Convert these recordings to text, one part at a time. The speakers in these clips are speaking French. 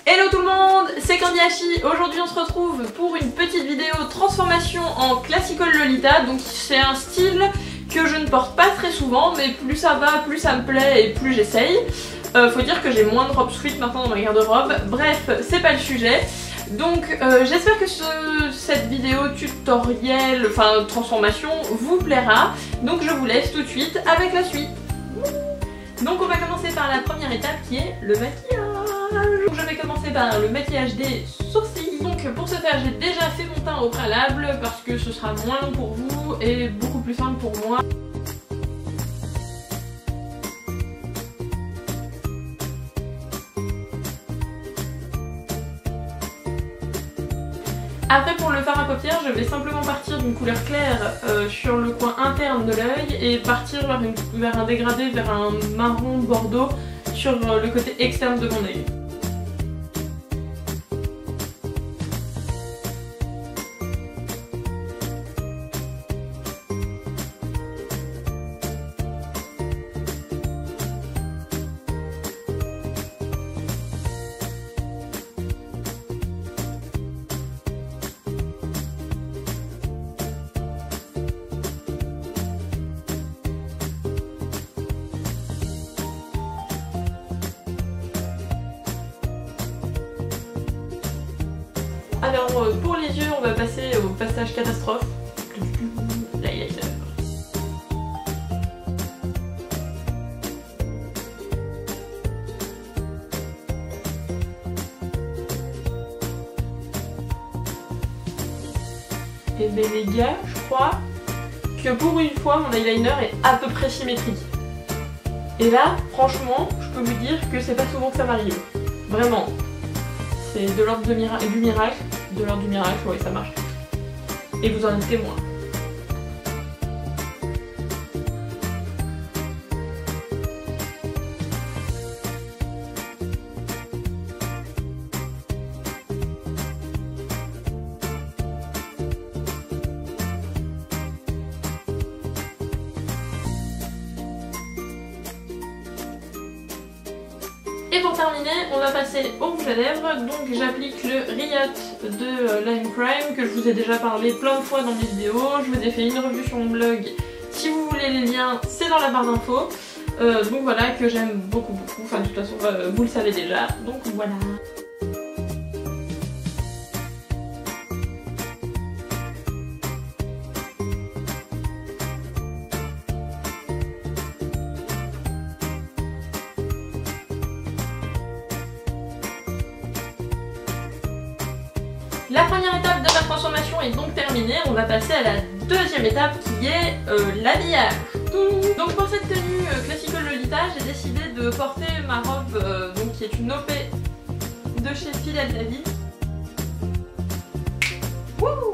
Hello tout le monde, c'est Candy Hachi. Aujourd'hui on se retrouve pour une petite vidéo transformation en Classical Lolita. Donc c'est un style que je ne porte pas très souvent, mais plus ça va, plus ça me plaît et plus j'essaye. Faut dire que j'ai moins de robes sweat maintenant dans ma garde-robe. Bref, c'est pas le sujet. Donc j'espère que cette vidéo tutoriel, enfin transformation, vous plaira. Donc je vous laisse tout de suite avec la suite. Donc on va commencer par la première étape qui est le maquillage. Donc je vais commencer par le maquillage des sourcils. Donc pour ce faire j'ai déjà fait mon teint au préalable parce que ce sera moins long pour vous et beaucoup plus simple pour moi. Après pour le fard à paupières, je vais simplement partir d'une couleur claire sur le coin interne de l'œil et partir vers un dégradé, vers un marron bordeaux sur le côté externe de mon œil. Alors pour les yeux on va passer au passage catastrophe, l'eyeliner. Et bien les gars, je crois que pour une fois mon eyeliner est à peu près symétrique. Et là, franchement, je peux vous dire que c'est pas souvent que ça m'arrive. Vraiment. C'est de l'ordre du miracle. De l'ordre du miracle, ouais, ça marche. Et vous en êtes témoin. Et pour terminer, on va passer au rouge à lèvres. Donc j'applique le Riot de Lime Crime que je vous ai déjà parlé plein de fois dans mes vidéos. Je vous ai fait une revue sur mon blog. Si vous voulez les liens, c'est dans la barre d'infos. Donc voilà, que j'aime beaucoup. Enfin de toute façon, vous le savez déjà. Donc voilà. La première étape de ma transformation est donc terminée, on va passer à la deuxième étape qui est l'habillage. Donc pour cette tenue Classical Lolita, j'ai décidé de porter ma robe donc, qui est une OP de chez Philette David. Wouh!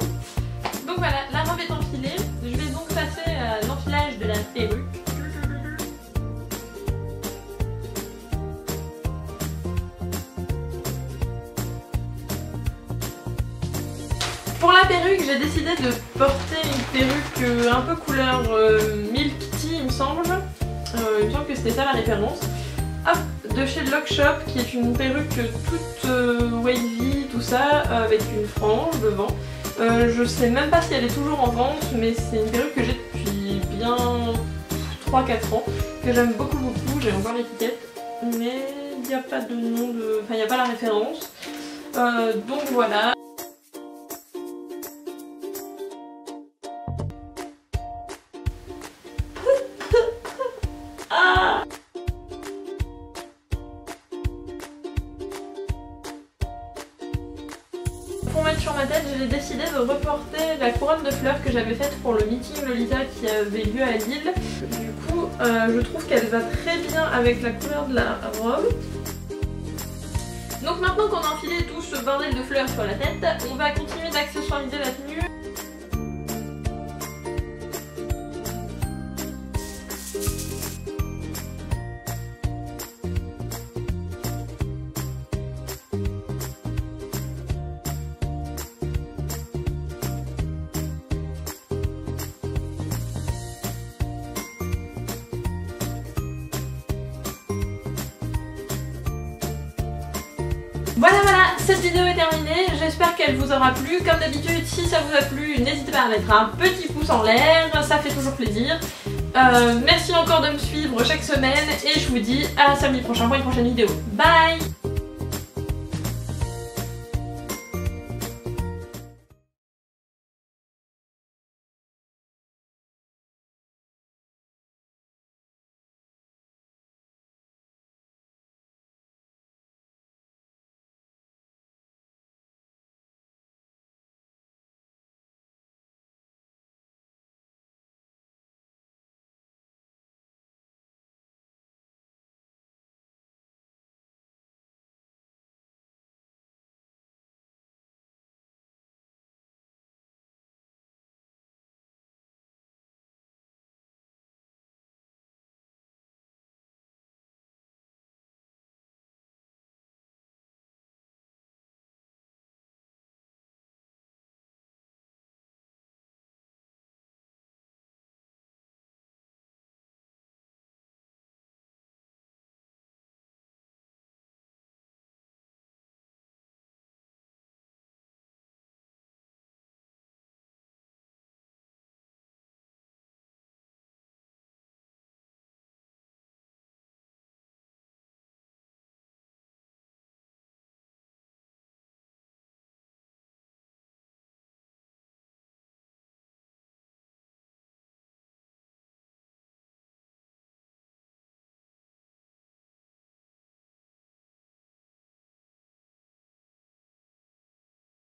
Donc voilà, la robe est enfilée, je vais donc passer à l'enfilage de la perruque. Pour la perruque, j'ai décidé de porter une perruque un peu couleur Milk Tea, il me semble. Il me semble que c'était ça la référence. Hop, de chez Lock Shop, qui est une perruque toute wavy, tout ça, avec une frange devant. Je sais même pas si elle est toujours en vente, mais c'est une perruque que j'ai depuis bien 3-4 ans, que j'aime beaucoup. J'ai encore l'étiquette, mais il n'y a pas de nom de... Enfin, il n'y a pas la référence. Donc voilà. Pour mettre sur ma tête, j'ai décidé de reporter la couronne de fleurs que j'avais faite pour le meeting Lolita qui avait lieu à Lille. Du coup, je trouve qu'elle va très bien avec la couleur de la robe. Donc maintenant qu'on a enfilé tout ce bordel de fleurs sur la tête, on va continuer d'accessoiriser la tenue. Voilà, cette vidéo est terminée, j'espère qu'elle vous aura plu. Comme d'habitude, si ça vous a plu, n'hésitez pas à mettre un petit pouce en l'air, ça fait toujours plaisir. Merci encore de me suivre chaque semaine et je vous dis à samedi prochain pour une prochaine vidéo. Bye!